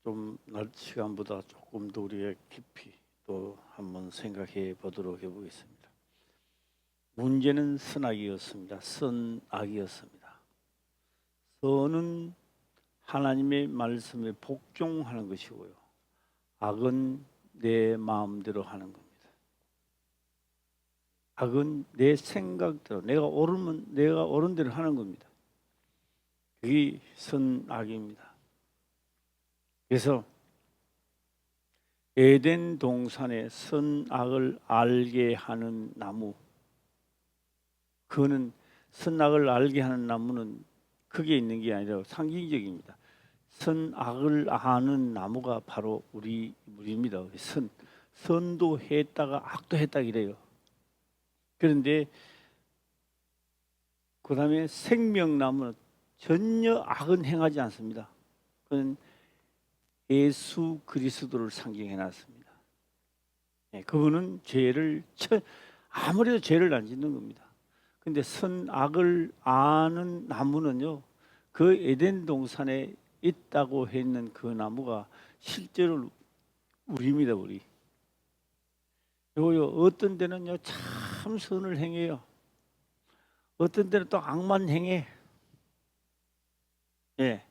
좀 낮 시간보다 조금 더 우리가 깊이 또 한번 생각해 보도록 해보겠습니다. 문제는 선악이었습니다. 선악이었습니다. 선은 하나님의 말씀에 복종하는 것이고요. 악은 내 마음대로 하는 겁니다. 악은 내 생각대로 내가 옳으면 내가 옳은 대로 하는 겁니다. 그게 선악입니다. 그래서 에덴 동산에 선악을 알게 하는 나무, 그거는 선악을 알게 하는 나무는 크게 있는 게 아니라 상징적입니다. 선악을 아는 나무가 바로 우리입니다. 선도 했다가 악도 했다 이래요. 그런데 그 다음에 생명나무는 전혀 악은 행하지 않습니다. 그건 예수 그리스도를 상징해 놨습니다. 그분은 아무래도 죄를 안 짓는 겁니다. 근데 선악을 아는 나무는요, 그 에덴 동산에 있다고 했는 그 나무가 실제로 우리입니다. 우리. 요요 어떤 데는요 참 선을 행해요. 어떤 데는 또 악만 행해. 예.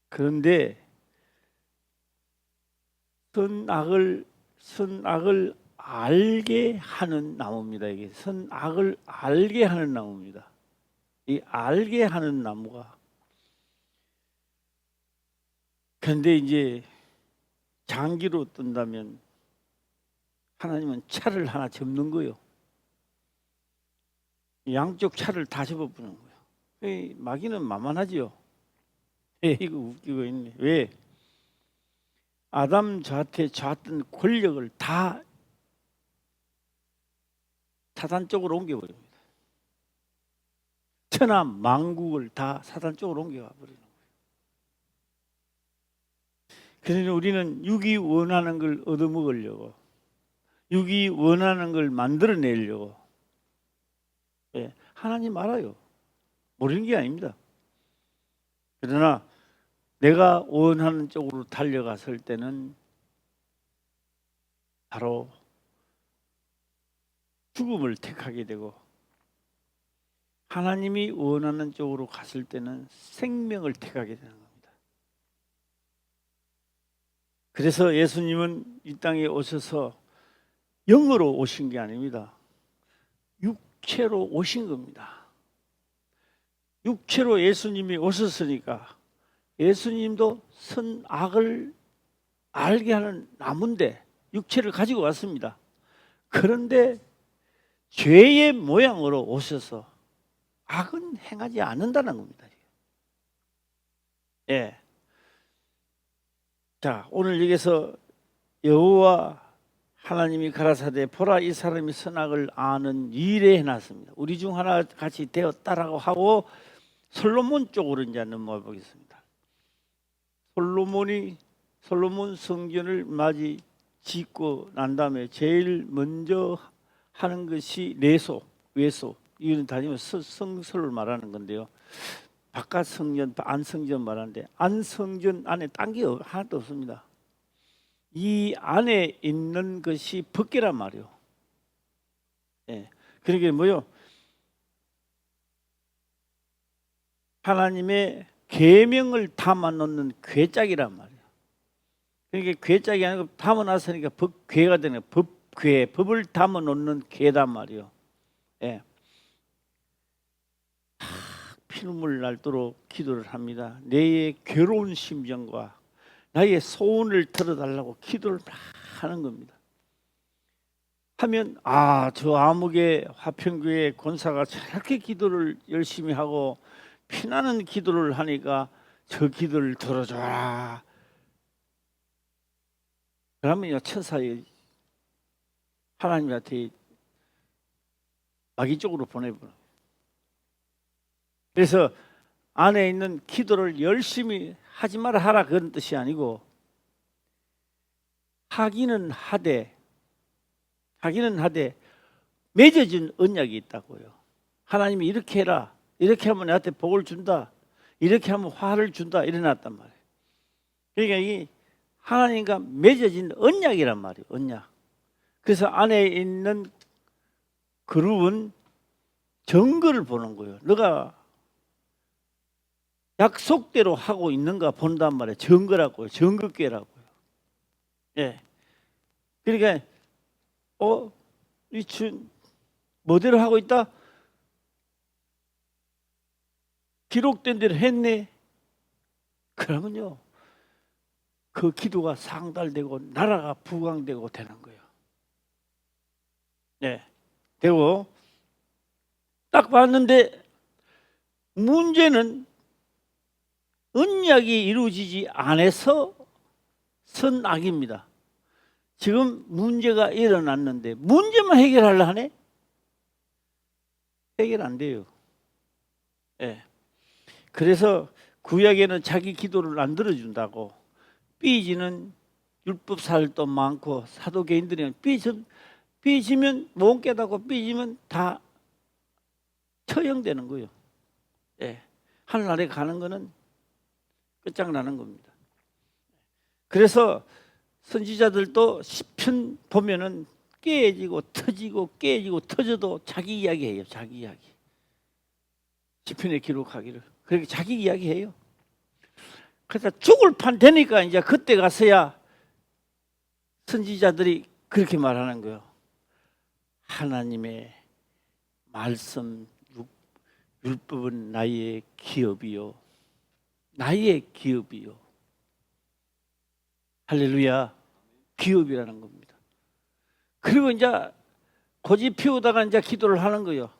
그런데 선악을 알게 하는 나무입니다. 이게 선악을 알게 하는 나무입니다. 이 알게 하는 나무가. 그런데 이제 장기로 뜬다면 하나님은 차를 하나 접는 거예요. 양쪽 차를 다 접어보는 거예요. 마귀는 만만하지요. 이거 웃기고 있네. 왜? 아담 저한테 줬던 권력을 다 사단 쪽으로 옮겨버립니다. 천하 만국을 다 사단 쪽으로 옮겨가 버리는 거예요. 그래서 우리는 육이 원하는 걸 얻어먹으려고, 육이 원하는 걸 만들어내려고, 하나님 알아요. 모르는 게 아닙니다. 그러나 내가 원하는 쪽으로 달려갔을 때는 바로 죽음을 택하게 되고, 하나님이 원하는 쪽으로 갔을 때는 생명을 택하게 되는 겁니다. 그래서 예수님은 이 땅에 오셔서 영으로 오신 게 아닙니다. 육체로 오신 겁니다. 육체로 예수님이 오셨으니까 예수님도 선악을 알게 하는 나무인데 육체를 가지고 왔습니다. 그런데 죄의 모양으로 오셔서 악은 행하지 않는다는 겁니다. 예. 자, 오늘 여기서 여호와 하나님이 가라사대 보라 이 사람이 선악을 아는 일에 해놨습니다. 우리 중 하나 같이 되었다라고 하고 솔로몬 쪽으로 이제 넘어가 보겠습니다. 솔로몬 성전을 맞이 짓고 난 다음에 제일 먼저 하는 것이 내소, 외소. 이거는 다니면 성소를 말하는 건데요. 바깥 성전, 안 성전 말하는데 안 성전 안에 딴 게 하나도 없습니다. 이 안에 있는 것이 법궤란 말이요. 예. 그러니까 뭐요? 하나님의 계명을 담아 놓는 궤짝이란 말이에요. 그러니까 궤짝이 아니고 담아 놨으니까 법궤가 되는 법궤, 법을 담아 놓는 궤단 말이에요. 예. 피눈물 날도록 기도를 합니다. 내 괴로운 심정과 나의 소원을 들어달라고 기도를 막 하는 겁니다. 하면 저 암흑의 화평교회 권사가 저렇게 기도를 열심히 하고 피나는 기도를 하니까 저 기도를 들어줘라. 그러면요 천사의 하나님한테 마귀 쪽으로 보내버려요. 그래서 안에 있는 기도를 열심히 하지 마라 하라 그런 뜻이 아니고 하기는 하되 맺어진 언약이 있다고요. 하나님이 이렇게 해라. 이렇게 하면 나한테 복을 준다. 이렇게 하면 화를 준다. 이래놨단 말이에요. 그러니까 이 하나님과 맺어진 언약이란 말이에요. 언약. 그래서 안에 있는 그룹은 증거를 보는 거예요. 너가 약속대로 하고 있는가 본단 말이에요. 증거라고요. 증거궤라고요. 예. 그러니까 뭐대로 하고 있다? 기록된 대로 했네. 그러면요, 그 기도가 상달되고 나라가 부강되고 되는 거예요. 네, 되고 딱 봤는데 문제는 언약이 이루어지지 않아서 선악입니다. 지금 문제가 일어났는데 문제만 해결하려 하네? 해결 안 돼요. 네. 그래서 구약에는 자기 기도를 안 들어준다고, 삐지는 율법사들도 많고 사도개인들이 삐지면 못 깨닫고 삐지면 다 처형되는 거예요. 예. 하늘나라에 가는 거는 끝장나는 겁니다. 그래서 선지자들도 시편 보면은 깨지고 터지고 깨지고 터져도 자기 이야기해요. 자기 이야기. 시편에 기록하기를. 그렇게 자기 이야기해요. 그래서 죽을 판 되니까 이제 그때 가서야 선지자들이 그렇게 말하는 거예요. 하나님의 말씀 율법은 나의 기업이요. 나의 기업이요. 할렐루야. 기업이라는 겁니다. 그리고 이제 고집 피우다가 이제 기도를 하는 거예요.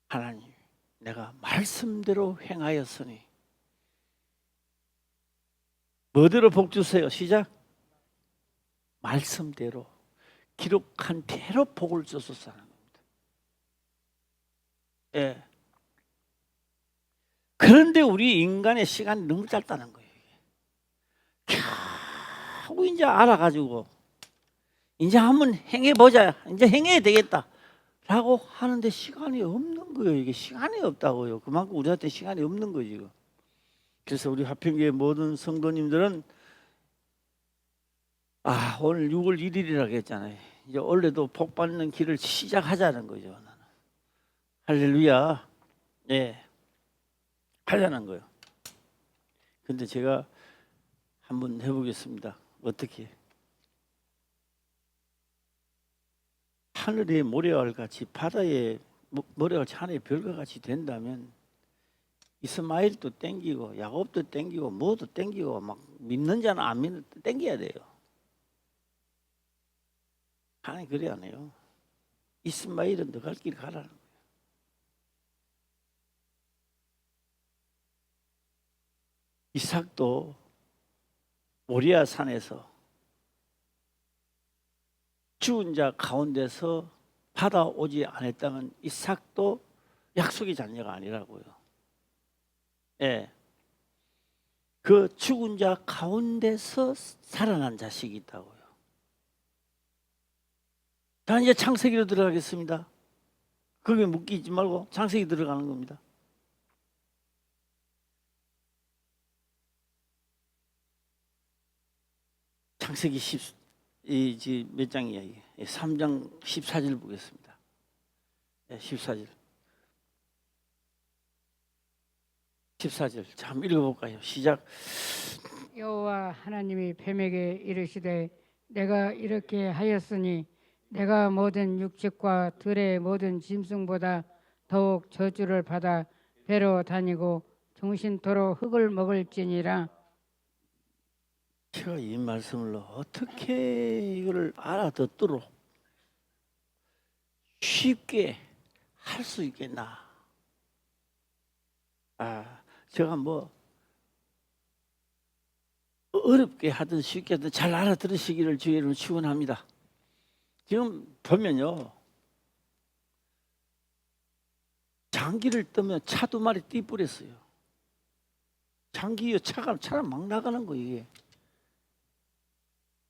하나님, 내가 말씀대로 행하였으니 뭐대로 복 주세요? 시작. 말씀대로, 기록한 대로 복을 주소서 하는 겁니다. 예. 그런데 우리 인간의 시간이 너무 짧다는 거예요. 겨우 이제 알아가지고 이제 한번 행해보자, 이제 행해야 되겠다 라고 하는데 시간이 없는 거예요. 이게 시간이 없다고요. 그만큼 우리한테 시간이 없는 거죠 지금. 그래서 우리 화평교회 모든 성도님들은 오늘 6월 1일이라고 했잖아요. 이제 원래도 복 받는 길을 시작하자는 거죠. 나는. 할렐루야. 네, 하자는 거예요. 근데 제가 한번 해보겠습니다. 어떻게? 하늘의 모래알 같이 바다의 모래알 하늘의 별과 같이 된다면 이스마엘도 땡기고 야곱도 땡기고 뭐도 땡기고 막 믿는 자는 안 믿는 자 땡겨야 돼요. 하나님 그래 안 해요. 이스마엘은 너 갈 길 가라는 거예요. 이삭도 모리아 산에서 죽은 자 가운데서 받아오지 않았다면 이삭도 약속의 자녀가 아니라고요. 예. 그 죽은 자 가운데서 살아난 자식이 있다고요. 자, 이제 창세기로 들어가겠습니다. 거기에 묶이지 말고 창세기 들어가는 겁니다. 창세기 몇 장이야 이게? 3장 14절 보겠습니다. 14절. 14절. 자, 한번 읽어볼까요? 시작. 여호와 하나님이 뱀에게 이르시되 내가 이렇게 하였으니 내가 모든 육식과 들의 모든 짐승보다 더욱 저주를 받아 배로 다니고 종신토록 흙을 먹을지니라. 제가 이 말씀을 어떻게 이거를 알아듣도록 쉽게 할 수 있겠나? 제가 뭐 어렵게 하든 쉽게 하든 잘 알아들으시기를 주의 이름으로 축원합니다. 지금 보면요, 장기를 뜨면 차 두 마리 띠뿌렸어요. 장기요, 차가 막 나가는 거예요 이게.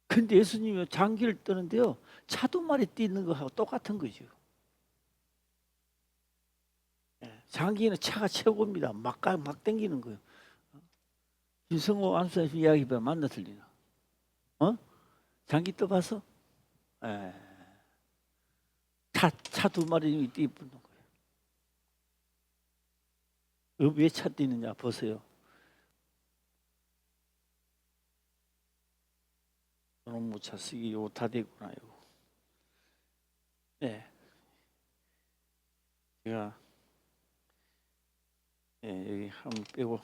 근데 예수님이 장기를 뜨는데요, 차 두 마리 띠는 거하고 똑같은 거죠. 장기는 차가 최고입니다. 막 땡기는 거예요. 김성호 안수사 이야기보다 만나 틀리나? 장기 떠봐서? 차 두 마리 뛰는 거예요. 왜 차 뛰느냐 보세요. 너무 차 쓰기 요거 다 됐구나 요거. 제가 여기 한번 빼고.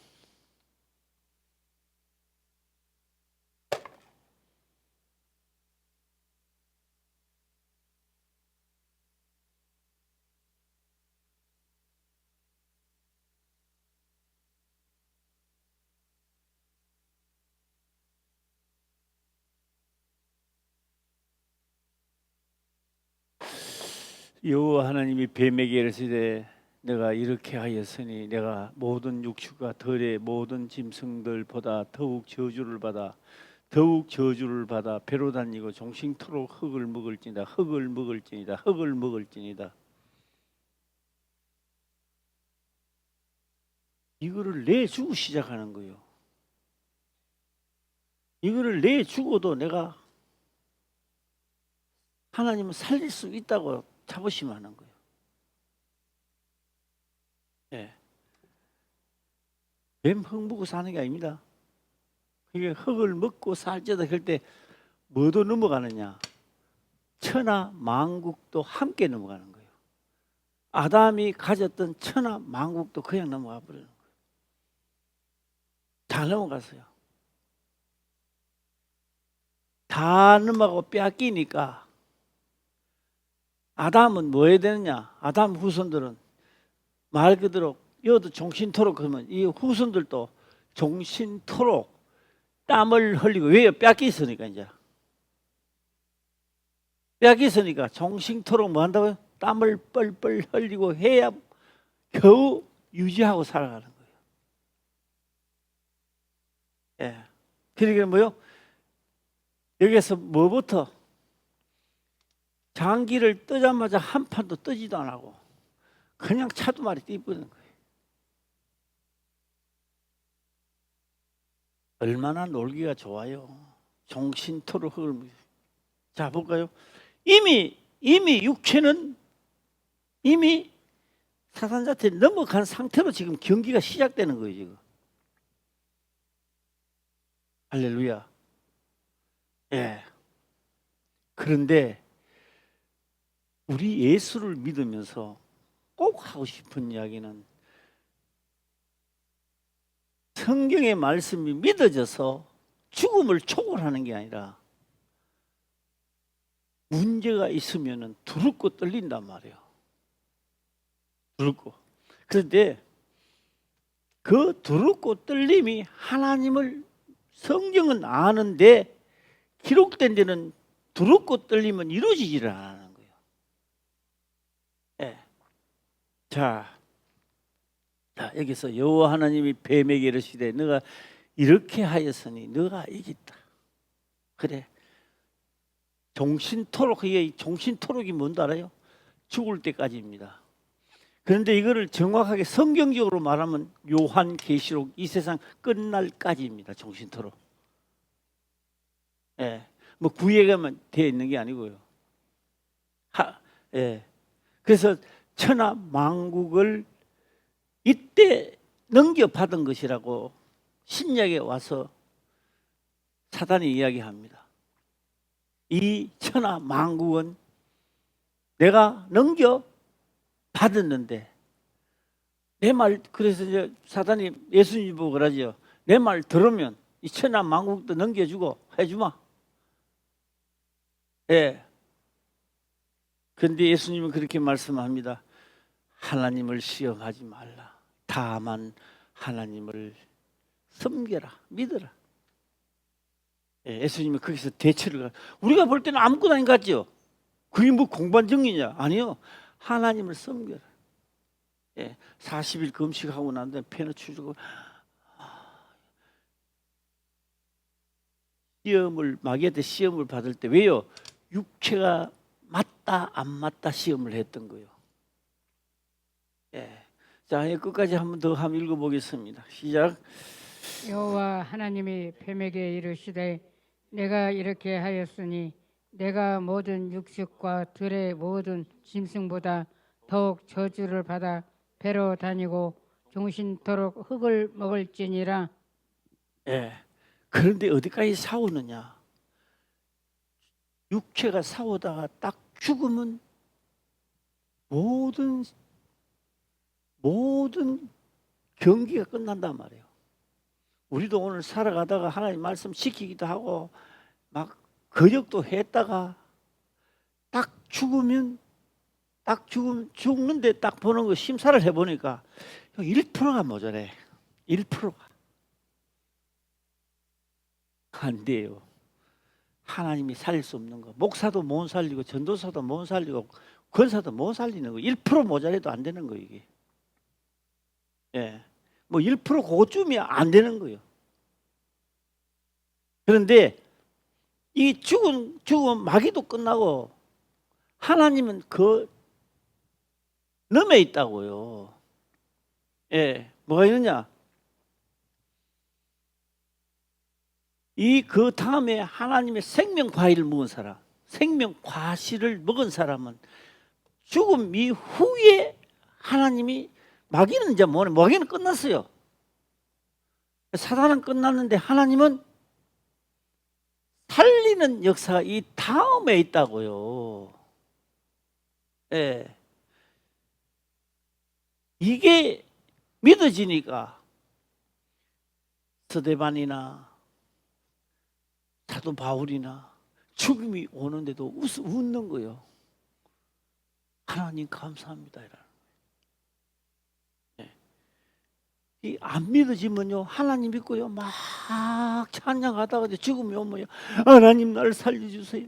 여호와 하나님이 뱀에게 이르시되 내가 이렇게 하였으니 내가 모든 육축과 들의 모든 짐승들보다 더욱 저주를 받아 배로 다니고 종식토록 흙을 먹을지니다. 이거를 내주고 시작하는 거예요. 이거를 내주고도 내가 하나님은 살릴 수 있다고 자부심하는 거예요. 뱀 흙 먹고 사는 게 아닙니다. 이게 흙을 먹고 살찌다 할 때 뭐도 넘어가느냐? 천하 만국도 함께 넘어가는 거예요. 아담이 가졌던 천하 만국도 그냥 넘어가 버리는 거예요. 다 넘어갔어요. 다 넘어가고 빼앗기니까 아담은 뭐 해야 되느냐? 아담 후손들은 말 그대로 여도 종신토록 하면 이 후손들도 종신토록 땀을 흘리고 왜요? 뺏겼으니까 이제 뺏겼으니까 종신토록 뭐 한다고요? 땀을 뻘뻘 흘리고 해야 겨우 유지하고 살아가는 거예요. 그러니까 뭐요? 여기서 뭐부터 장기를 뜨자마자 한 판도 뜨지도 안 하고 그냥 차두마리 뛰버리는 거예요. 얼마나 놀기가 좋아요. 종신토록 흙을. 자 볼까요? 이미 육체는 이미 사산자태 넘어간 상태로 지금 경기가 시작되는 거예요. 지금. 할렐루야. 그런데 우리 예수를 믿으면서 꼭 하고 싶은 이야기는 성경의 말씀이 믿어져서 죽음을 초월하는 게 아니라 문제가 있으면 두렵고 떨린단 말이에요. 두렵고. 그런데 그 두렵고 떨림이 하나님을 성경은 아는데 기록된 데는 두렵고 떨림은 이루어지지를 않는 거예요. 자, 여기서 여호와 하나님이 뱀에게 이르시되 너가 이렇게 하였으니 너가 이겼다. 그래. 종신토록. 이게 종신토록이 뭔지 알아요? 죽을 때까지입니다. 그런데 이거를 정확하게 성경적으로 말하면 요한계시록 이 세상 끝날까지입니다. 종신토록. 뭐 구약에만 되어 있는 게 아니고요. 그래서 천하 만국을 이때 넘겨받은 것이라고 신약에 와서 사단이 이야기합니다. 이 천하 만국은 내가 넘겨받았는데 내 말, 그래서 이제 사단이 예수님 보고 그러죠. 내 말 들으면 이 천하 만국도 넘겨주고 해주마. 그런데 예수님은 그렇게 말씀합니다. 하나님을 시험하지 말라. 다만 하나님을 섬겨라. 믿어라. 예수님은 거기서 대처를 우리가 볼 때는 아무것도 아닌 것 같죠? 그게 뭐 공반정리냐? 아니요. 하나님을 섬겨라. 40일 금식하고 난 다음에 폐는 추주고 마귀한테 시험을 받을 때 왜요? 육체가 맞다 안 맞다 시험을 했던 거예요. 자, 끝까지 한 번 더 한번 읽어보겠습니다. 시작. 여호와 하나님이 뱀에게 이르시되 내가 이렇게 하였으니 내가 모든 육식과 들의 모든 짐승보다 더욱 저주를 받아 배로 다니고 종신토록 흙을 먹을지니라. 예. 그런데 어디까지 싸우느냐? 육체가 싸우다가 딱 죽으면 모든 경기가 끝난단 말이에요. 우리도 오늘 살아가다가 하나님 말씀 지키기도 하고 막 거역도 했다가 죽는데 딱 보는 거 심사를 해보니까 1%가 모자래. 1%가 안 돼요. 하나님이 살릴 수 없는 거. 목사도 못 살리고 전도사도 못 살리고 권사도 못 살리는 거. 1% 모자라도 안 되는 거 이게. 예. 뭐 1% 그거쯤이 안 되는 거예요. 그런데 이 죽은 마귀도 끝나고 하나님은 그 넘에 있다고요. 예. 뭐가 있느냐? 그 다음에 하나님의 생명 과일을 먹은 사람, 생명 과실을 먹은 사람은 죽음 이후에 하나님이 마귀는 이제 뭐냐? 마귀는 끝났어요. 사단은 끝났는데 하나님은 살리는 역사가 이 다음에 있다고요. 예. 이게 믿어지니까 스데반이나 사도 바울이나 죽음이 오는데도 웃는 거예요. 하나님 감사합니다. 이 안 믿어지면요 하나님 믿고요 막 찬양하다가 죽음이 오면요 하나님 나를 살려주세요.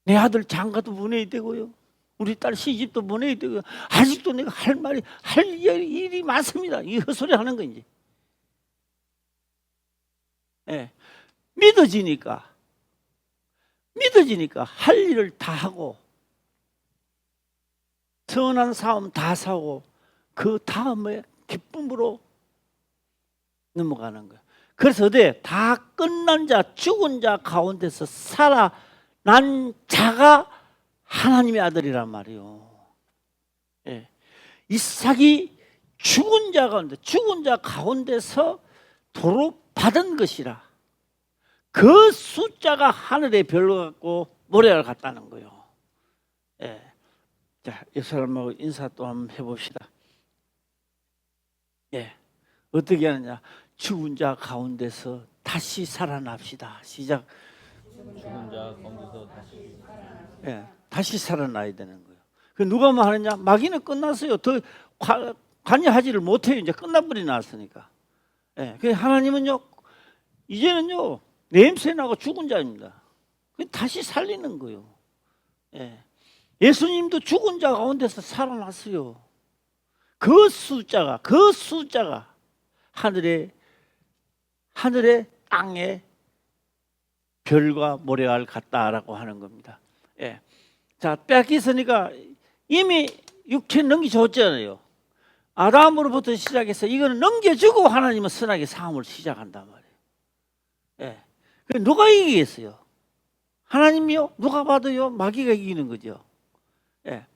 내 아들 장가도 보내야 되고요. 우리 딸 시집도 보내야 되고요. 아직도 내가 할 일이 많습니다. 이 헛소리 하는 거 이제. 예. 믿어지니까 할 일을 다 하고 선한 싸움 다 사고 그 다음에 기쁨으로 넘어가는 거예요. 그래서 다 끝난 자, 죽은 자 가운데서 살아난 자가 하나님의 아들이란 말이에요. 예. 이삭이 죽은 자 가운데서 도로 받은 것이라. 그 숫자가 하늘의 별로 같고 모래알 같다는 거예요. 예. 자, 이 사람하고 인사 또 한번 해봅시다. 예. 어떻게 하느냐? 죽은 자 가운데서 다시 살아납시다. 시작. 죽은 자 가운데서 다시 예. 다시 살아나야 되는 거예요. 그 누가 뭐 하느냐? 마귀는 끝났어요. 더 관여하지를 못해요. 이제 끝나버리 나왔으니까. 예. 그 하나님은요, 이제는요, 냄새 나고 죽은 자입니다. 다시 살리는 거예요. 예. 예수님도 죽은 자 가운데서 살아났어요. 그 숫자가 하늘의 땅에 별과 모래알 같다라고 하는 겁니다. 예. 자, 뺏기으니까 이미 육체 넘기줬잖아요. 아담으로부터 시작해서 이거는 넘겨주고 하나님은 선하게 삶을 시작한단 말이에요. 예. 누가 이기겠어요? 하나님이요? 누가 봐도요? 마귀가 이기는 거죠. 예.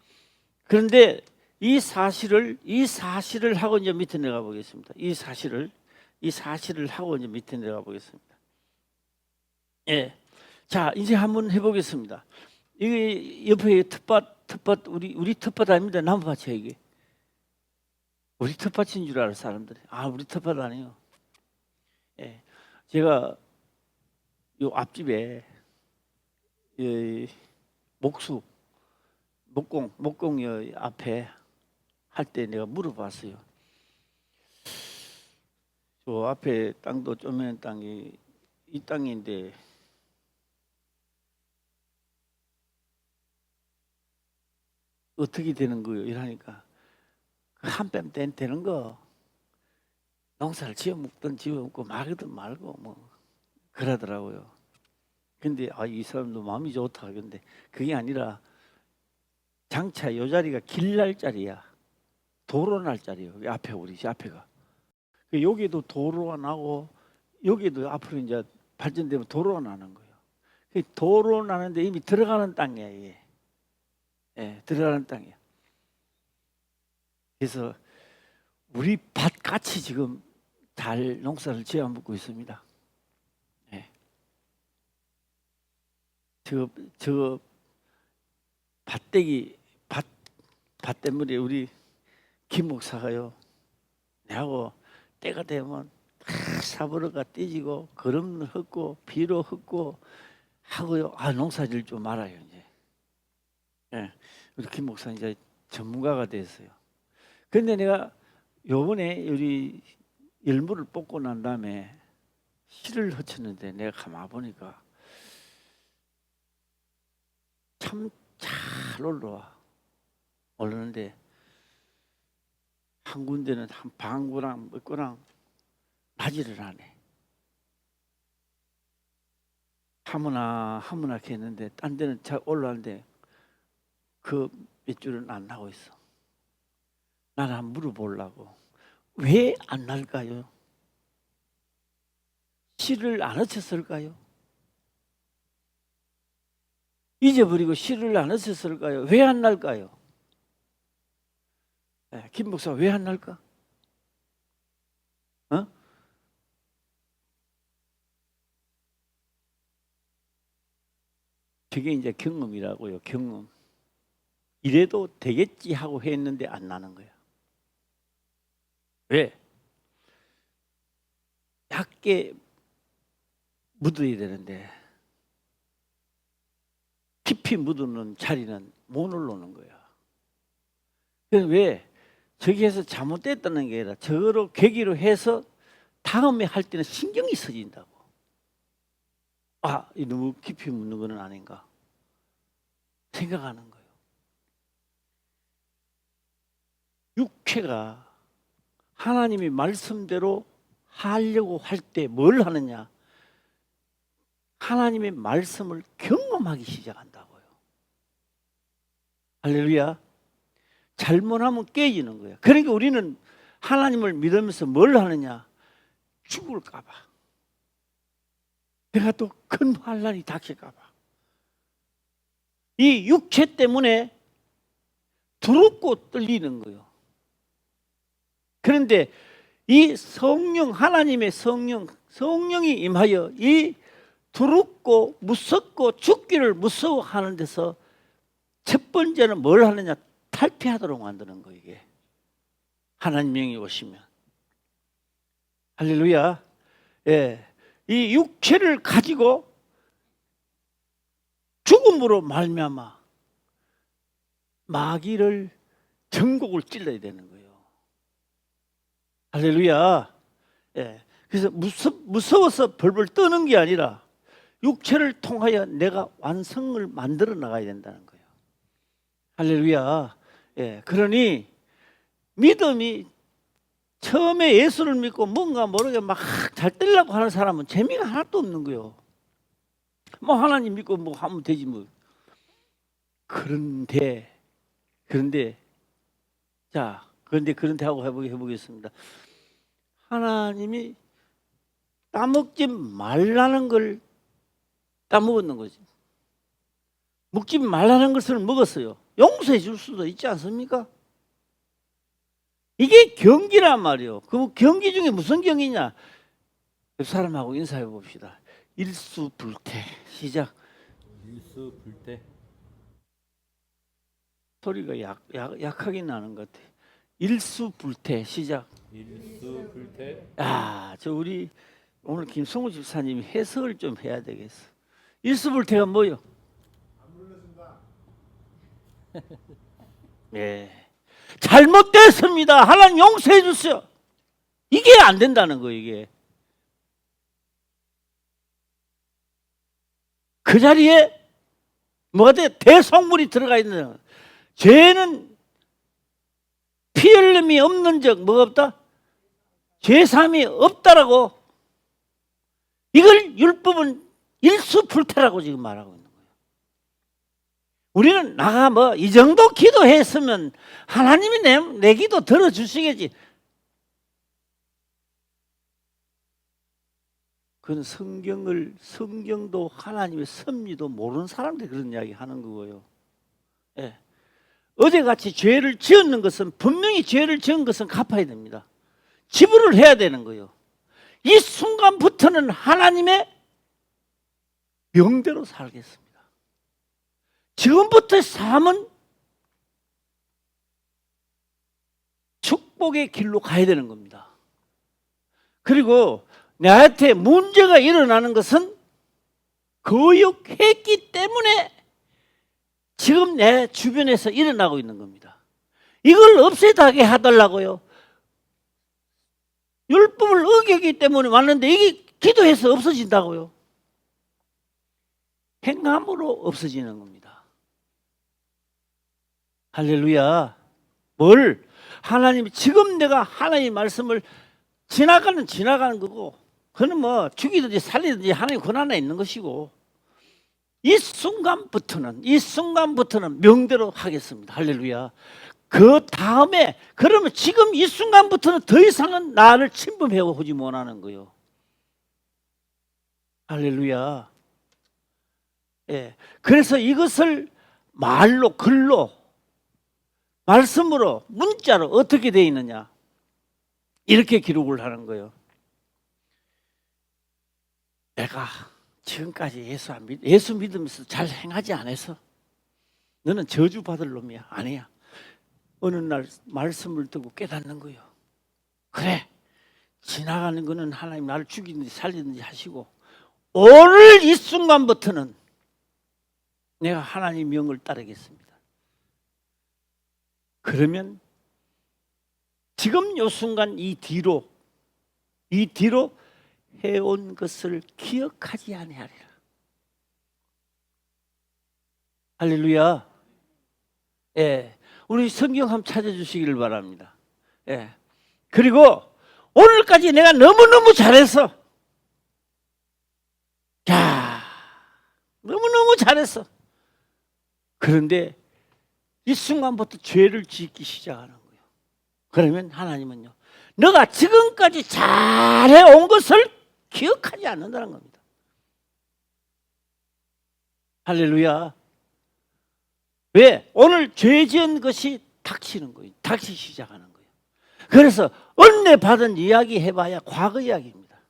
그런데 이 사실을 하고 이제 밑에 내가 보겠습니다. 이 사실을 하고 이제 밑에 내가 보겠습니다. 예. 자, 이제 한번 해보겠습니다. 이게 옆에 텃밭 우리 텃밭 아닙니다. 나무밭이야 이게. 우리 텃밭인 줄 알아 사람들이. 우리 텃밭 아니에요. 예. 제가 요 앞집에 목공 앞에 할 때 내가 물어봤어요. 저 앞에 땅도 쪼매는 땅이 이 땅인데 어떻게 되는 거예요? 이러니까 한 뺨 되는 거 농사를 지어 먹든 지어 먹고 말든 말고 뭐 그러더라고요. 근데 이 사람도 마음이 좋다. 근데 그게 아니라 장차 요 자리가 길 날 자리야. 도로 날 자리예요. 앞에 우리 앞에가. 여기도 도로가 나고 여기도 앞으로 이제 발전되면 도로가 나는 거예요. 도로 나는데 이미 들어가는 땅이야 이게. 예, 들어가는 땅이야. 그래서 우리 밭같이 지금 잘 농사를 지어먹고 있습니다. 예. 저 밭대물에 우리 김 목사가요. 내하고 때가 되면 사버러가 떼지고 거름을 흙고 비로 흙고 하고요. 농사질 줄 알아요 이제. 예, 우리 김 목사 이제 전문가가 됐어요. 근데 내가 요번에 우리 열무를 뽑고 난 다음에 씨를 흩쳤는데 내가 가만 보니까 참 잘 올라와. 오르는데 한 군데는 한 방구랑 먹고랑 나지를 않네. 하모나 이렇게 했는데 딴 데는 잘 올라왔는데 그 몇 줄은 안 나고 있어. 나는 한번 물어보려고. 왜 안 날까요? 씨를 안 흩쳤을까요? 잊어버리고 씨를 안 흩쳤을까요? 왜 안 날까요? 김 목사 왜 안 날까? 그게 이제 경험이라고요. 경험. 이래도 되겠지 하고 했는데 안 나는 거야. 왜? 얇게 묻어야 되는데 깊이 묻는 자리는 못 올라오는 거야. 그래서 왜? 저기에서 잘못됐다는 게 아니라 저거로 계기로 해서 다음에 할 때는 신경이 써진다고. 이 너무 깊이 묻는 건 아닌가 생각하는 거예요. 육체가 하나님의 말씀대로 하려고 할 때 뭘 하느냐? 하나님의 말씀을 경험하기 시작한다고요. 할렐루야. 잘못하면 깨지는 거야. 그러니까 우리는 하나님을 믿으면서 뭘 하느냐? 죽을까 봐. 내가 또 큰 환난이 닥칠까 봐. 이 육체 때문에 두렵고 떨리는 거예요. 그런데 이 성령, 하나님의 성령이 임하여 이 두렵고 무섭고 죽기를 무서워하는 데서 첫 번째는 뭘 하느냐? 탈피하도록 만드는 거예요. 이게 하나님 명이 오시면. 할렐루야. 예, 이 육체를 가지고 죽음으로 말미암아 마귀를 전곡을 찔러야 되는 거예요. 할렐루야. 예, 그래서 무서워서 벌벌 떠는 게 아니라 육체를 통하여 내가 완성을 만들어 나가야 된다는 거예요. 할렐루야. 예, 그러니 믿음이 처음에 예수를 믿고 뭔가 모르게 막 잘 되려고 하는 사람은 재미가 하나도 없는 거예요. 뭐 하나님 믿고 뭐 하면 되지 뭐. 그런데 하고 해보겠습니다. 하나님이 따먹지 말라는 걸 따먹었는 거지. 먹지 말라는 것을 먹었어요. 용서해 줄 수도 있지 않습니까? 이게 경기란 말이에요. 그 경기 중에 무슨 경기냐? 옆 사람하고 인사해 봅시다. 일수불태. 시작. 일수불태. 소리가 약하게 나는 것 같아. 일수불태. 시작. 일수불태. 저 우리 오늘 김성우 집사님이 해석을 좀 해야 되겠어. 일수불태가 뭐요? 예, 잘못됐습니다. 하나님 용서해 주세요. 이게 안 된다는 거예요. 이게 그 자리에 뭐가 돼? 대속물이 들어가 있는. 죄는 피 흘림이 없는 적 뭐가 없다? 죄삼이 없다라고. 이걸 율법은 일수불태라고 지금 말하고 있는 거예요. 우리는 나가 뭐 이 정도 기도했으면 하나님이 내 기도 들어주시겠지. 그건 성경도 하나님의 섭리도 모르는 사람들이 그런 이야기 하는 거고요. 예. 어제같이 죄를 지었는 것은 분명히 죄를 지은 것은 갚아야 됩니다. 지불을 해야 되는 거예요. 이 순간부터는 하나님의 명대로 살겠습니다. 지금부터의 삶은 축복의 길로 가야 되는 겁니다. 그리고 나한테 문제가 일어나는 것은 거역했기 때문에 지금 내 주변에서 일어나고 있는 겁니다. 이걸 없애다게 해달라고요. 율법을 어겼기 때문에 왔는데 이게 기도해서 없어진다고요. 행함으로 없어지는 겁니다. 할렐루야. 뭘? 하나님이 지금 내가 하나님의 말씀을 지나가는 거고, 그는 뭐 죽이든지 살리든지 하나님 권한에 있는 것이고, 이 순간부터는 명대로 하겠습니다. 할렐루야. 그 다음에 그러면 지금 이 순간부터는 더 이상은 나를 침범해 오지 못하는 거요. 할렐루야. 예. 그래서 이것을 말로, 글로, 말씀으로, 문자로 어떻게 되어 있느냐, 이렇게 기록을 하는 거예요. 내가 지금까지 예수 믿으면서 잘 행하지 않아서 너는 저주받을 놈이야. 아니야. 어느 날 말씀을 듣고 깨닫는 거예요. 그래, 지나가는 거는 하나님 나를 죽이든지 살리든지 하시고, 오늘 이 순간부터는 내가 하나님 명을 따르겠습니다. 그러면 지금 요 순간 이 뒤로 해온 것을 기억하지 아니하리라. 할렐루야. 예, 우리 성경 한번 찾아주시기를 바랍니다. 예. 그리고 오늘까지 내가 너무너무 잘했어. 자, 너무너무 잘했어. 그런데 이 순간부터 죄를 짓기 시작하는 거예요. 그러면 하나님은요, 너가 지금까지 잘해온 것을 기억하지 않는다는 겁니다. 할렐루야. 왜? 오늘 죄 지은 것이 닥치는 거예요. 닥치기 시작하는 거예요. 그래서 은혜 받은 이야기 해봐야 과거 이야기입니다.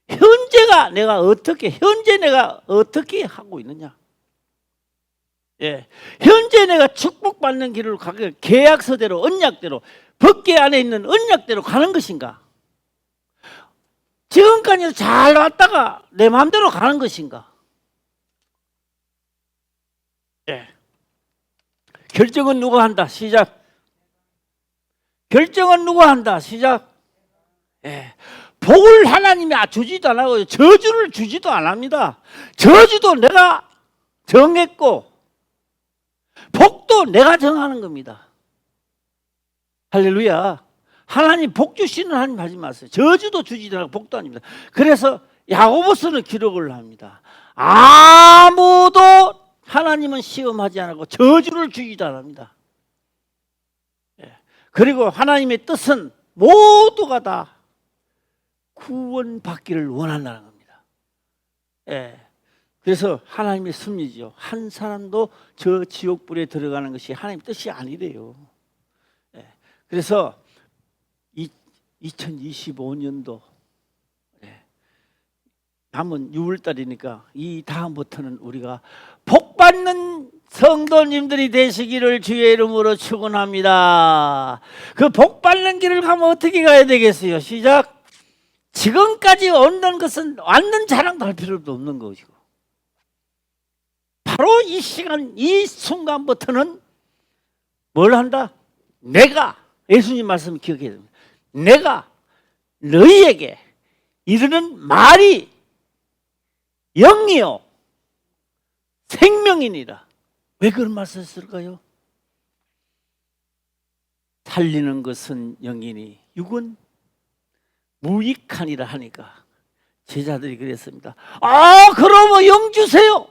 현재 내가 어떻게 하고 있느냐. 예, 현재 내가 축복받는 길을 가게 계약서대로, 언약대로, 법궤 안에 있는 언약대로 가는 것인가? 지금까지 잘 왔다가 내 마음대로 가는 것인가? 예. 결정은 누가 한다? 시작. 결정은 누가 한다? 시작. 예. 복을 하나님이 주지도 안 하고 저주를 주지도 안 합니다. 저주도 내가 정했고 복도 내가 정하는 겁니다. 할렐루야. 하나님 복 주시는 하나님 하지 마세요. 저주도 주지도 않고 복도 아닙니다. 그래서 야고보서는 기록을 합니다. 아무도 하나님은 시험하지 않고 저주를 주지도 않습니다. 그리고 하나님의 뜻은 모두가 다 구원받기를 원한다는 겁니다. 그래서 하나님의 섭리죠. 한 사람도 저 지옥불에 들어가는 것이 하나님의 뜻이 아니래요. 그래서 2025년도 남은 6월달이니까 이 다음부터는 우리가 복받는 성도님들이 되시기를 주의 이름으로 축원합니다. 그 복받는 길을 가면 어떻게 가야 되겠어요? 시작. 지금까지 얻는 것은 왔는 자랑도 할 필요도 없는 것이고, 바로 이 시간, 이 순간부터는 뭘 한다? 내가, 예수님 말씀 기억해야 됩니다. 내가 너희에게 이르는 말이 영이요 생명이니라. 왜 그런 말씀을 쓸까요? 살리는 것은 영이니 육은 무익하니라 하니까 제자들이 그랬습니다. 그러면 영 주세요.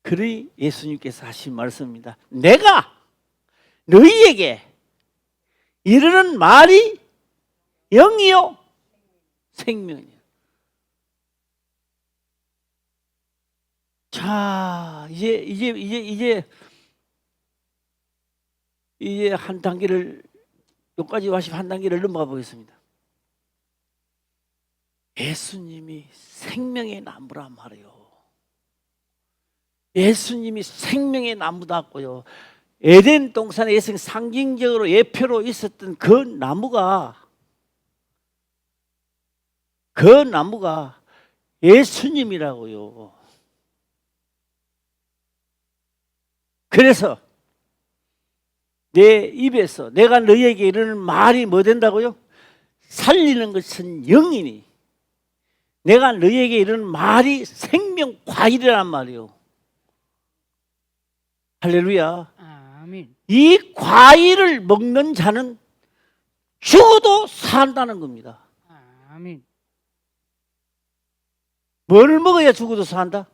그러니 예수님께서 하신 말씀입니다. 내가 너희에게 이르는 말이 영이요 생명이에요. 자, 이제 한 단계를, 여기까지 와서 한 단계를 넘어가 보겠습니다. 예수님이 생명의 나무란 말이에요. 예수님이 생명의 나무다고요. 에덴 동산에 예수님 상징적으로 예표로 있었던 그 나무가 예수님이라고요. 그래서 내 입에서 내가 너희에게 이르는 말이 뭐 된다고요? 살리는 것은 영이니 내가 너희에게 이르는 말이 생명 과일이란 말이에요. 할렐루야. 아멘. 이 과일을 먹는 자는 죽어도 산다는 겁니다. 아멘. 뭘 먹어야 죽어도 산다?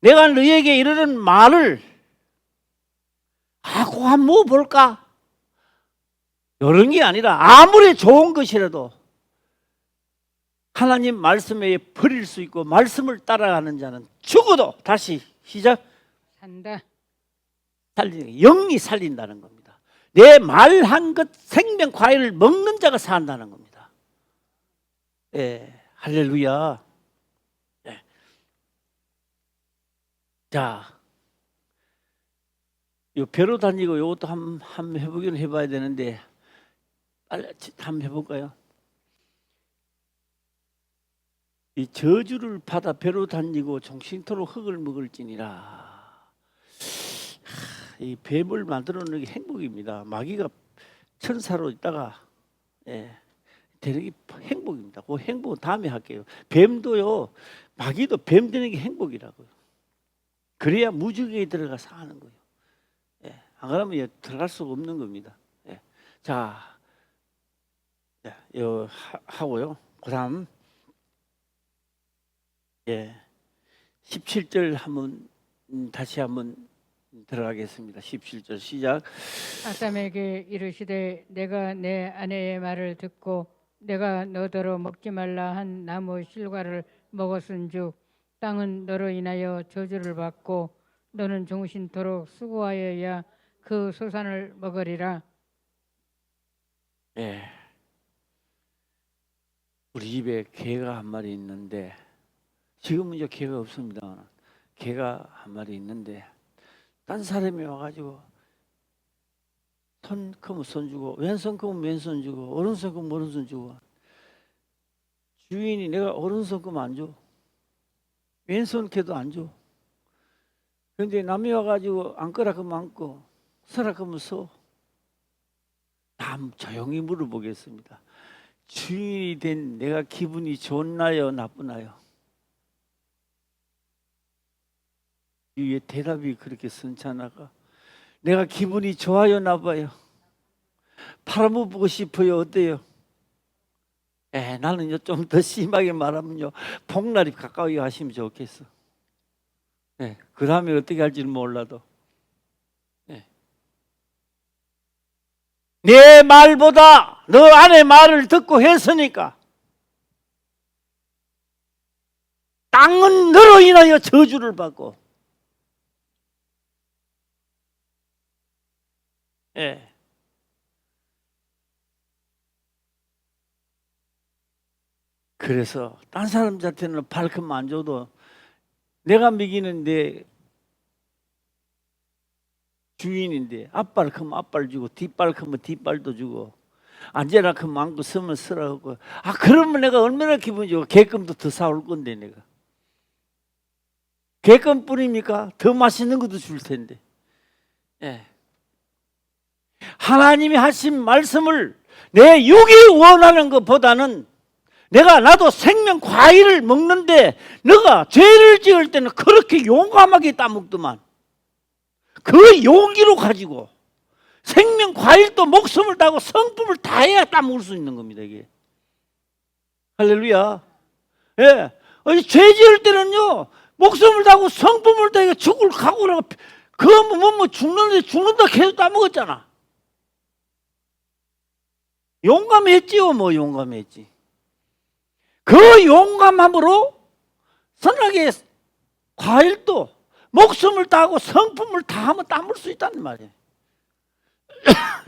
내가 너희에게 이르는 말을 하고 한번 먹어볼까? 이런 게 아니라 아무리 좋은 것이라도 하나님 말씀에 버릴 수 있고 말씀을 따라가는 자는 죽어도 다시 시작 산다. 살리는, 영이 살린다는 겁니다. 내 말한 것 생명 과일을 먹는 자가 산다는 겁니다. 예, 할렐루야. 예. 자, 요 배로 다니고 요것도 한번 해보기는 해봐야 되는데 빨리 한번 해볼까요? 이 저주를 받아 배로 다니고 종신토록 흙을 먹을지니라. 이 뱀을 만들어 놓는 게 행복입니다. 마귀가 천사로 있다가 되는 게 행복입니다. 그 행복은 다음에 할게요. 뱀도요, 마귀도 뱀 되는 게 행복이라고요. 그래야 무지개에 들어가 사는 거예요. 안 그러면 들어갈 수가 없는 겁니다. 자, 요 하고요. 그다음 17절 한번 다시 한번 들어가겠습니다. 17절 시작. 아담에게 이르시되 내가 내 아내의 말을 듣고 내가 너더러 먹지 말라 한 나무 실과를 먹었은즉 땅은 너로 인하여 저주를 받고 너는 종신토록 수고하여야 그 소산을 먹으리라. 우리 집에 개가 한 마리 있는데 지금은 이제 개가 없습니다. 개가 한 마리 있는데 딴 사람이 와가지고 손 크면 손 주고 왼손 크면 왼손 주고 오른손 크면 오른손 주고 주인이 내가 오른손 크면 안 줘. 왼손 개도 안 줘. 그런데 남이 와가지고 앉거라 그러면 앉고 서라 그러면 서. 남 조용히 물어보겠습니다. 주인이 된 내가 기분이 좋나요 나쁘나요? 이 대답이 그렇게 선차나가? 내가 기분이 좋아요 나빠요? 팔아먹고 싶어요 어때요? 나는요 좀 더 심하게 말하면요 복날이 가까이 하시면 좋겠어. 그 다음에 어떻게 할지는 몰라도 내 말보다 너 아내 말을 듣고 했으니까 땅은 너로 인하여 저주를 받고 그래서 딴 사람한테는 발큼 안 줘도 내가 먹이는 내 주인인데 앞발 크면 앞발 주고 뒷발 크면 뒷발도 주고 앉아라 크면 앉고 서면 서라고. 그러면 내가 얼마나 기분이 좋아. 개껌도 더 사올 건데 내가 개껌뿐입니까? 더 맛있는 것도 줄 텐데. 하나님이 하신 말씀을 내 육이 원하는 것보다는 나도 생명 과일을 먹는데 너가 죄를 지을 때는 그렇게 용감하게 따먹더만 그 용기로 가지고 생명 과일도 목숨을 다하고 성품을 다해야 따먹을 수 있는 겁니다. 이게 할렐루야. 죄 지을 때는요 목숨을 다하고 성품을 다해 죽을 각오라고 그거 뭐 죽는데 죽는다 계속 따먹었잖아. 용감했지요. 뭐 용감했지. 그 용감함으로 선하게 과일도 목숨을 다하고 성품을 다하면 담을 수 있다는 말이에요.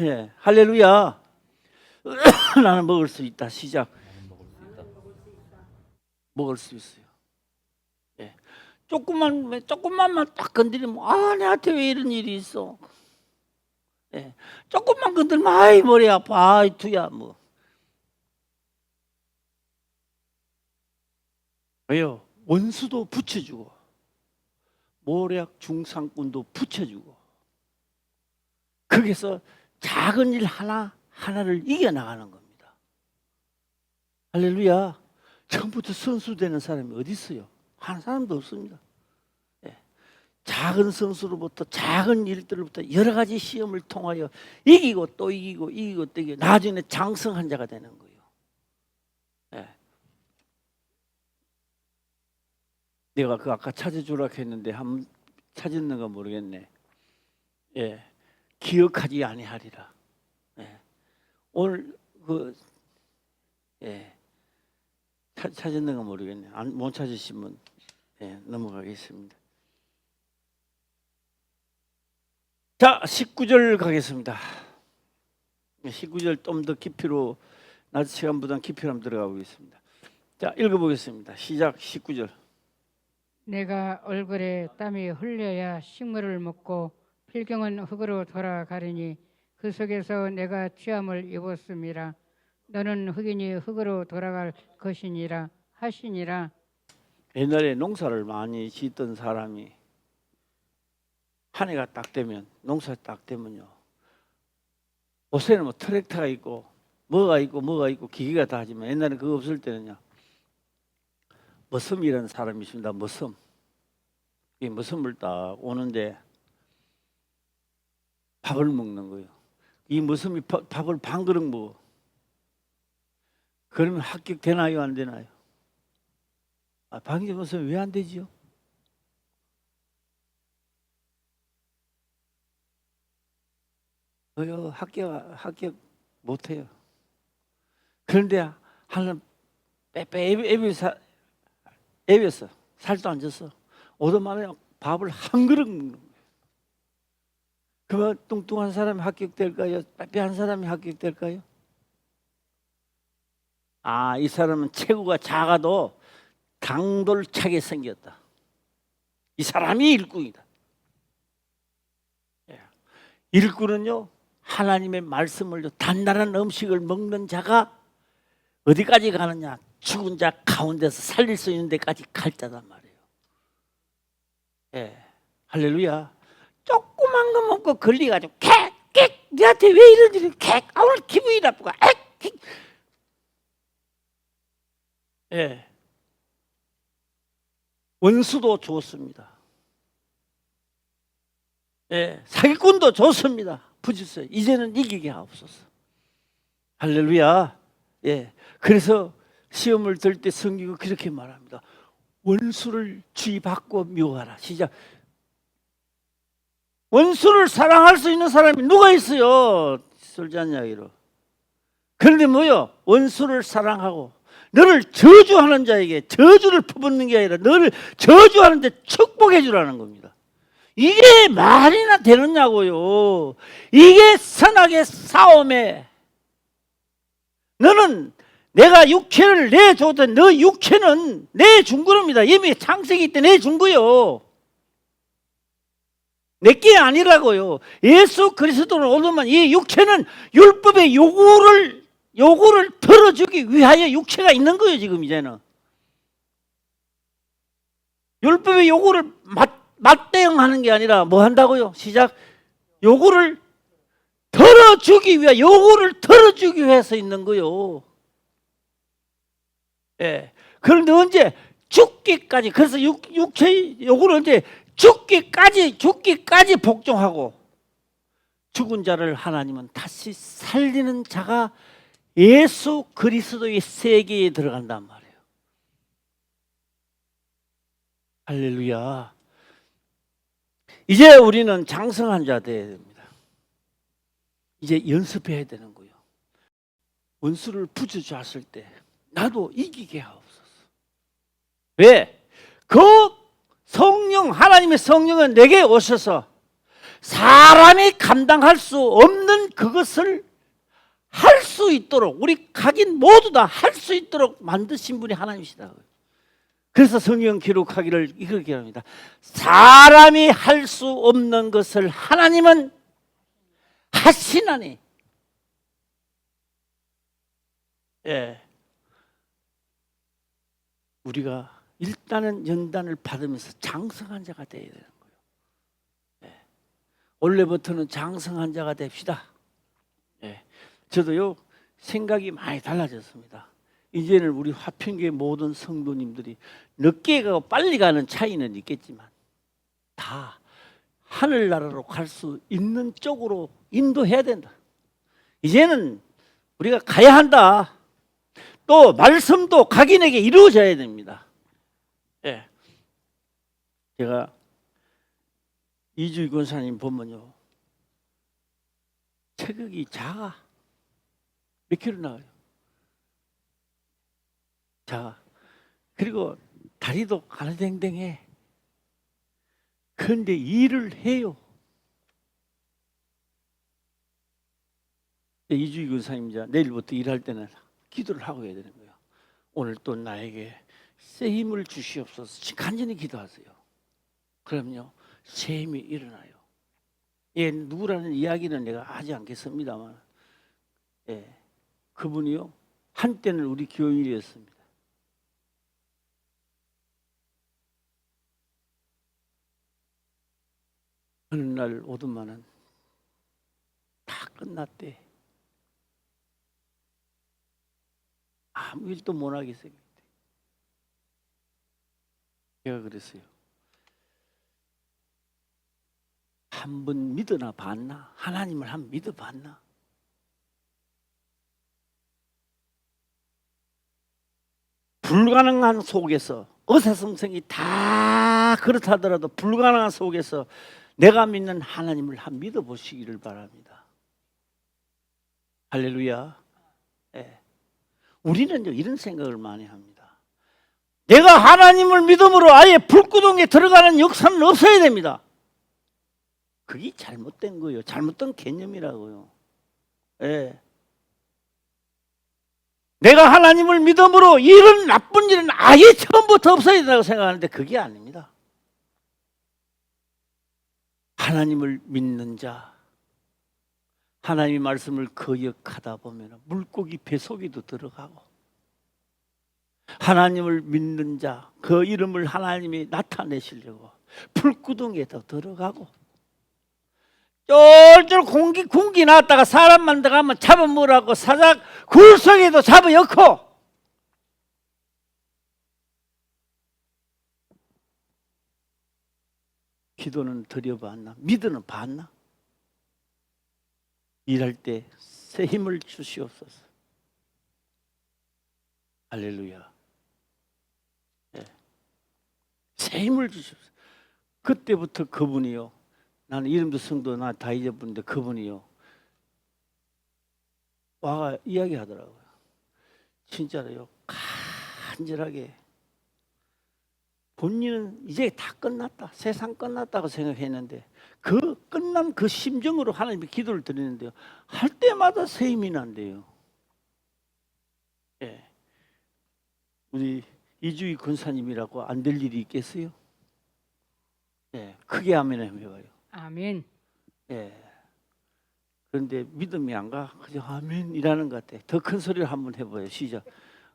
예, 할렐루야. 나는 먹을 수 있다. 시작. 먹을 수 있어요. 예. 조금만만 딱 건드리면 내한테 왜 이런 일이 있어? 예. 조금만 건드리면 아이 머리 아파. 아이 두야 뭐. 왜요? 원수도 붙여주고 모략 중상꾼도 붙여주고 거기서 작은 일 하나를 이겨나가는 겁니다. 할렐루야. 처음부터 선수되는 사람이 어디 있어요? 한 사람도 없습니다. 예. 작은 선수로부터 작은 일들로부터 여러 가지 시험을 통하여 이기고 또 이기고 이기고 또 이기고 나중에 장성한 자가 되는 거예요. 예. 내가 그 아까 찾아주라 했는데 한번 찾았는가 모르겠네. 예. 기억하지 아니하리라. 예. 오늘 찾았는가 모르겠네. 못 찾으시면 넘어가겠습니다. 자, 19절 가겠습니다. 19절 좀 더 깊이로 낮은 시간보다 깊이로 한번 들어가 보겠습니다. 자, 읽어보겠습니다. 시작. 19절. 내가 얼굴에 땀이 흘려야 식물을 먹고 필경은 흙으로 돌아가리니 그 속에서 내가 취함을 입었음이라. 너는 흙이니 흙으로 돌아갈 것이니라 하시니라. 옛날에 농사를 많이 짓던 사람이 한 해가 딱 되면 농사 딱 되면요. 요새는 뭐 트랙터가 있고 뭐가 있고 기계가 다 하지만 옛날에 그거 없을 때는요. 머슴이라는 사람이 있습니다. 머슴. 이 머슴을 딱 오는데 밥을 먹는 거예요. 이 머슴이 밥을 반 그릇 먹어. 그러면 합격되나요? 안 되나요? 방금 머슴이 왜 안 되지요? 합격 못해요. 그런데 하나는 애비었어. 살도 안 쪘어. 오랜만에 밥을 한 그릇 먹는 거예요. 그러면 뚱뚱한 사람이 합격될까요? 빼빼한 사람이 합격될까요? 이 사람은 체구가 작아도 강돌차게 생겼다. 이 사람이 일꾼이다. 일꾼은요, 하나님의 말씀을 단단한 음식을 먹는 자가 어디까지 가느냐? 죽은 자 가운데서 살릴 수 있는 데까지 갈 자단 말이에요. 할렐루야. 조그만 거 먹고 걸리가지고 객 너한테 왜 이런 일이 오늘 기분이 나쁘고 원수도 좋습니다. 사기꾼도 좋습니다. 부지세요. 이제는 이기게 하옵소서. 할렐루야. 그래서 시험을 들 때 성경은 그렇게 말합니다. 원수를 주의받고 미워하라. 시작. 원수를 사랑할 수 있는 사람이 누가 있어요? 솔직한 이야기로. 그런데 뭐요? 원수를 사랑하고 너를 저주하는 자에게 저주를 퍼붓는 게 아니라 너를 저주하는 데 축복해 주라는 겁니다. 이게 말이나 되느냐고요. 이게 선악의 싸움에 너는 내가 육체를 내줬던 너 육체는 내준 겁니다. 이미 창세기 때 내준 거요. 내게 아니라고요. 예수 그리스도를 오늘만 이 육체는 율법의 요구를 들어주기 위하여 육체가 있는 거예요. 지금 이제는 율법의 요구를 맞대응하는 게 아니라 뭐 한다고요? 시작. 요구를 들어주기 위해서 있는 거요. 그런데 언제 죽기까지, 그래서 육체의 요구를 언제 죽기까지 복종하고 죽은 자를 하나님은 다시 살리는 자가 예수 그리스도의 세계에 들어간단 말이에요. 할렐루야. 이제 우리는 장성한 자 되어야 됩니다. 이제 연습해야 되는 거예요. 원수를 부져주었을 때 나도 이기게 하옵소서. 왜? 그 성령, 하나님의 성령은 내게 오셔서 사람이 감당할 수 없는 그것을 할 수 있도록, 우리 각인 모두 다 할 수 있도록 만드신 분이 하나님이시다. 그래서 성경 기록하기를 이렇게 합니다. 사람이 할 수 없는 것을 하나님은 하시나니. 예. 우리가 일단은 연단을 받으면서 장성한 자가 되어야 되는 거예요. 예. 올해부터는 장성한 자가 됩시다. 예. 저도요, 생각이 많이 달라졌습니다. 이제는 우리 화평교회 모든 성도님들이 늦게 가고 빨리 가는 차이는 있겠지만 다 하늘나라로 갈 수 있는 쪽으로 인도해야 된다. 이제는 우리가 가야 한다. 또 말씀도 각인에게 이루어져야 됩니다. 예. 제가 이주희 권사님 보면요, 체격이 작아. 몇 킬로 나와요? 자, 그리고 다리도 가느댕댕해. 그런데 일을 해요. 이주희 권사님 이제 내일부터 일할 때는 기도를 하고 해야 되는 거예요. 오늘 또 나에게 새 힘을 주시옵소서. 간절히 기도하세요. 그럼요, 새 힘이 일어나요. 예, 누구라는 이야기는 내가 하지 않겠습니다만, 예, 그분이요, 한때는 우리 교인이었습니다. 어느 날 오더만은 다 끝났대. 아무 일도 못하게 생겼대. 제가 그랬어요. 한 번 믿어나 봤나? 하나님을 한 번 믿어봤나? 불가능한 속에서, 어사성생이 다 그렇다더라도 불가능한 속에서 내가 믿는 하나님을 한 믿어보시기를 바랍니다. 할렐루야. 예. 우리는요, 이런 생각을 많이 합니다. 내가 하나님을 믿음으로 아예 불구덩이에 들어가는 역사는 없어야 됩니다. 그게 잘못된 거예요. 잘못된 개념이라고요. 예. 내가 하나님을 믿음으로 이런 나쁜 일은 아예 처음부터 없어야 된다고 생각하는데 그게 아닙니다. 하나님을 믿는 자, 하나님의 말씀을 거역하다 보면 물고기 뱃속에도 들어가고, 하나님을 믿는 자, 그 이름을 하나님이 나타내시려고 불구덩이에도 들어가고, 쫄쫄 공기 나왔다가 사람만 들어가면 잡아먹으라고 사자 굴 속에도 잡아넣고, 기도는 드려봤나? 믿어는 봤나? 일할 때 새 힘을 주시옵소서. 할렐루야. 네. 새 힘을 주시옵소서. 그때부터 그분이요, 나는 이름도 성도 나 다 잊어버렸는데 그분이요, 와가 이야기하더라고요. 진짜로요, 간절하게 본인은 이제 다 끝났다, 세상 끝났다고 생각했는데 그 끝난 그 심정으로 하나님께 기도를 드리는데요, 할 때마다 새 힘이 난대요. 예. 우리 이주희 권사님이라고 안 될 일이 있겠어요? 예. 크게 아멘 해봐요. 아멘. 예. 그런데 믿음이 안 가. 그저 아멘이라는 것 같아. 더 큰 소리를 한번 해봐요. 시작.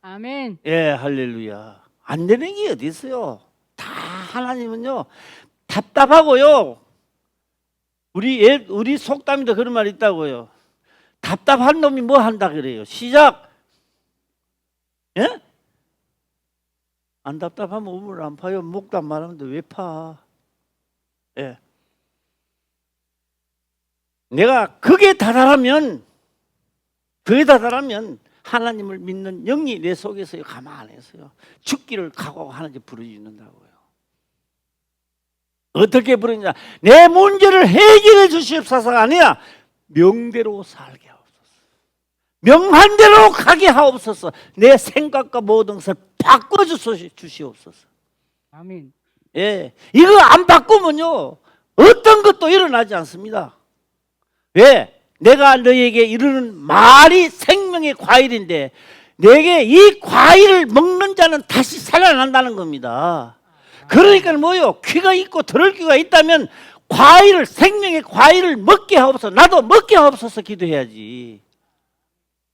아멘. 예, 할렐루야. 안 되는 게 어디 있어요? 다 하나님은요, 답답하고요. 우리 속담에도 그런 말이 있다고요. 답답한 놈이 뭐 한다 그래요. 시작. 예? 안 답답하면 우물 안 파요. 목도 안 마르는데 왜 파? 예. 내가 그게 다다르면 하나님을 믿는 영이 내 속에서 가만 안 해서요, 죽기를 각오하는지 부르짖는다고요. 어떻게 부르냐? 내 문제를 해결해 주시옵소서가 아니라 명대로 살게 하옵소서. 명한 대로 가게 하옵소서. 내 생각과 모든 것을 바꿔 주시옵소서. 아멘. 예, 이거 안 바꾸면요 어떤 것도 일어나지 않습니다. 왜? 내가 너에게 이르는 말이 생명의 과일인데 내게 이 과일을 먹는 자는 다시 살아난다는 겁니다. 그러니까 뭐요? 귀가 있고 들을 귀가 있다면 과일을, 생명의 과일을 먹게 하옵소서. 나도 먹게 하옵소서 기도해야지.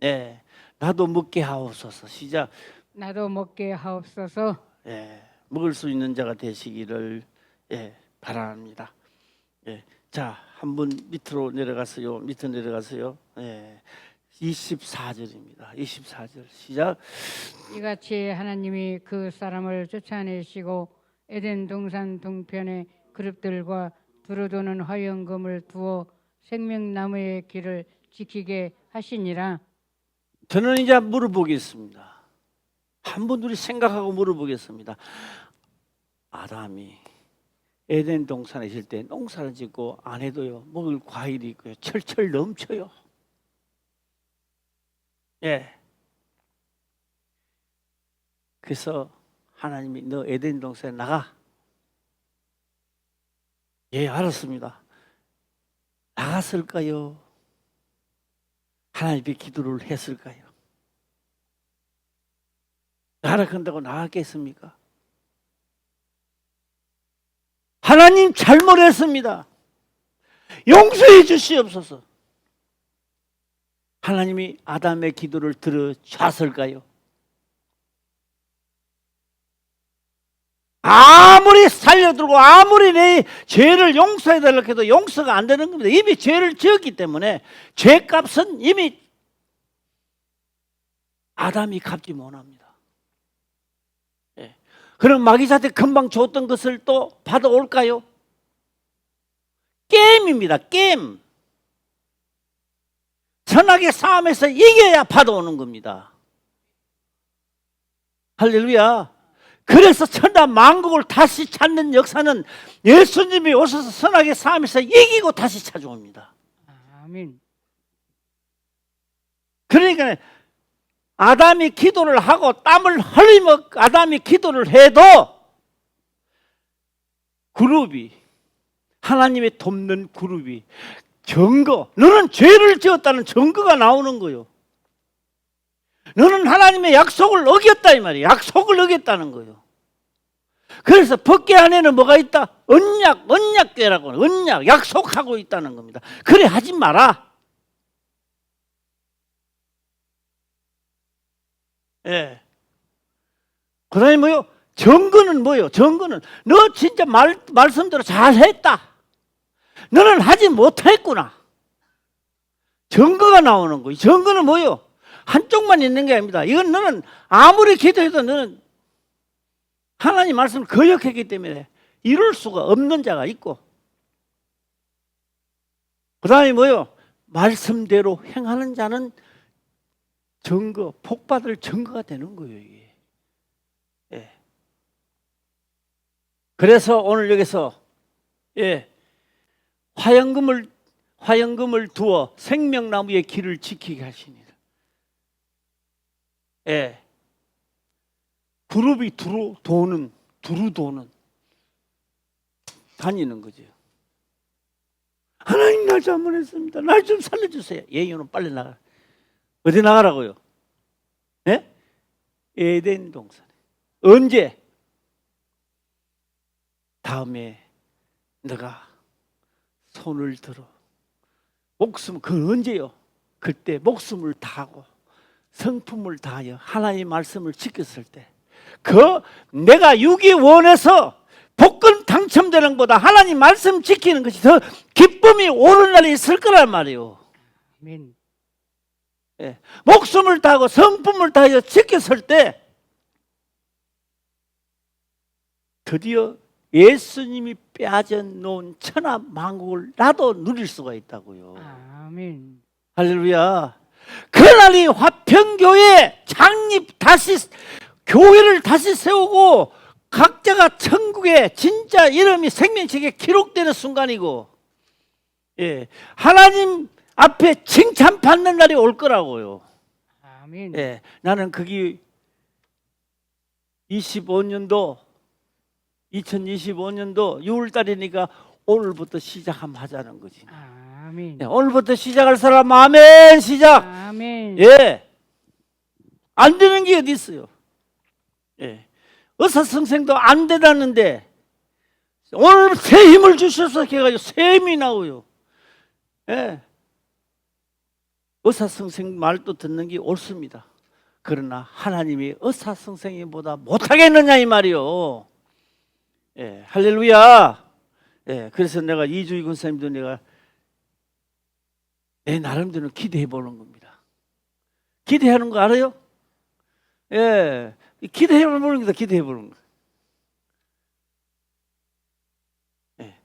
예, 나도 먹게 하옵소서. 시작. 나도 먹게 하옵소서. 예, 먹을 수 있는 자가 되시기를 바랍니다. 예, 자, 한번 밑으로 내려가세요. 밑으로 내려가세요. 예, 24절입니다. 24절 시작. 이같이 하나님이 그 사람을 쫓아내시고 에덴 동산 동편에 그룹들과 두루도는 화영금을 두어 생명나무의 길을 지키게 하시니라. 저는 이제 물어보겠습니다. 한번 우리 생각하고 물어보겠습니다. 아담이 에덴 동산에 있을 때 농사를 짓고 안 해도요 먹을 과일이 있고요 철철 넘쳐요. 예. 그래서 하나님이 너 에덴 동산에 나가. 예, 알았습니다. 나갔을까요? 하나님의 기도를 했을까요? 나라 건다고 나갔겠습니까? 하나님 잘못했습니다. 용서해 주시옵소서. 하나님이 아담의 기도를 들어주었을까요? 아무리 살려들고 아무리 내 죄를 용서해 달라고 해도 용서가 안 되는 겁니다. 이미 죄를 지었기 때문에 죄값은 이미 아담이 갚지 못합니다. 예. 그럼 마귀한테 금방 줬던 것을 또 받아올까요? 게임입니다. 게임. 선악의 싸움에서 이겨야 받아오는 겁니다. 할렐루야. 그래서 천하 만국을 다시 찾는 역사는 예수님이 오셔서 선악의 싸움에서 이기고 다시 찾아옵니다. 아멘. 그러니까 아담이 기도를 하고 땀을 흘리며 아담이 기도를 해도 그룹이 하나님의 돕는 그룹이 증거, 너는 죄를 지었다는 증거가 나오는 거예요. 너는 하나님의 약속을 어겼다 이 말이에요. 약속을 어겼다는 거예요. 그래서 법궤 안에는 뭐가 있다? 언약궤라고 언약, 약속하고 있다는 겁니다. 그래 하지 마라. 예. 그 다음에 뭐요? 증거는 뭐요? 증거는 너 진짜 말씀대로 잘했다. 너는 하지 못했구나. 증거가 나오는 거예요. 증거는 뭐요? 한쪽만 있는 게 아닙니다. 이건 너는 아무리 기도해도 너는 하나님 말씀을 거역했기 때문에 이룰 수가 없는 자가 있고, 그 다음에 뭐요? 말씀대로 행하는 자는 증거, 복받을 증거가 되는 거예요, 이게. 예. 그래서 오늘 여기서 화영금을 두어 생명나무의 길을 지키게 하시니라. 예. 그룹이 두루 도는 다니는 거죠. 하나님 날 잘못했습니다. 날 좀 살려주세요. 예유는 빨리 나가. 어디 나가라고요? 예? 에덴 동산에. 언제? 다음에 너가 손을 들어 목숨, 그건 언제요? 그때 목숨을 다하고 성품을 다하여 하나님 말씀을 지켰을 때, 내가 유기원에서 복권 당첨되는 것보다 하나님 말씀 지키는 것이 더 기쁨이 오는 날이 있을 거란 말이에요. 아멘. 예. 목숨을 다하고 성품을 다하여 지켰을 때 드디어 예수님이 빼앗아 놓은 천하 만국을 나도 누릴 수가 있다고요. 아멘. 할렐루야. 그날이 화평교회 창립, 다시 교회를 다시 세우고 각자가 천국에 진짜 이름이 생명책에 기록되는 순간이고, 하나님 앞에 칭찬받는 날이 올 거라고요. 아멘. 예, 나는 그게 2025년도 6월달이니까 오늘부터 시작하면 하자는 거지. 아멘. 예, 오늘부터 시작할 사람 아멘 시작. 아멘. 예, 안 되는 게 어디 있어요? 예, 의사 선생도 안 되다는데 오늘 새 힘을 주셔서 해가지고 새 힘이 나오요. 예, 의사 선생 말도 듣는 게 옳습니다. 그러나 하나님이 의사 선생님보다 못하겠느냐 이 말이요. 예, 할렐루야. 예, 그래서 내가 이주희 권사님도 내가 내 나름대로 기대해 보는 겁니다. 기대하는 거 알아요? 예, 기대해 보는 거다. 기대해 보는 거. 예,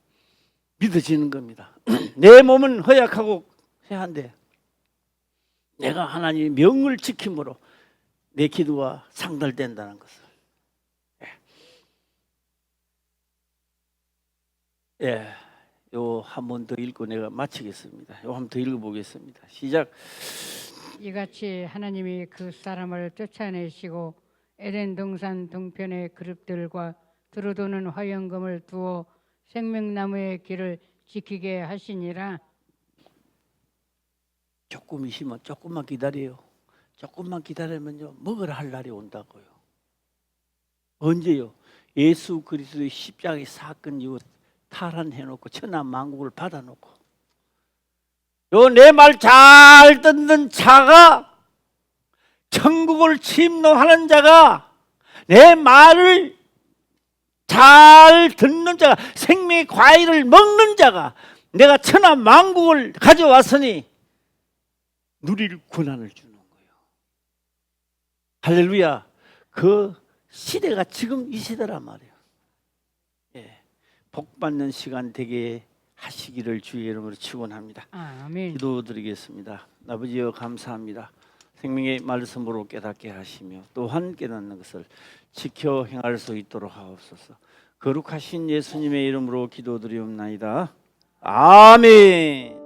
믿어지는 겁니다. 내 몸은 허약하고 해한데 내가 하나님의 명을 지킴으로 내 기도가 상달된다는 것을. 예, 요 한 번 더 읽고 내가 마치겠습니다. 요 한 번 더 읽어보겠습니다. 시작. 이같이 하나님이 그 사람을 쫓아내시고 에덴 동산 동편의 그룹들과 두루도는 화영금을 두어 생명나무의 길을 지키게 하시니라. 조금이시면 조금만 기다려요. 조금만 기다리면요 먹으라 할 날이 온다고요. 언제요? 예수 그리스도의 십자가의 사건 이후 탈환해놓고 천하 만국을 받아놓고 요 내 말 잘 듣는 자가 천국을 침노하는 자가 내 말을 잘 듣는 자가 생명의 과일을 먹는 자가 내가 천하 만국을 가져왔으니 누릴 권한을 주는 거예요. 할렐루야. 그 시대가 지금 이 시대란 말이에요. 예, 복 받는 시간 되게 하시기를 주의 이름으로 축원합니다. 아멘. 기도드리겠습니다. 아버지여 감사합니다. 생명의 말씀으로 깨닫게 하시며 또한 깨닫는 것을 지켜 행할 수 있도록 하옵소서. 거룩하신 예수님의 이름으로 기도드리옵나이다. 아멘.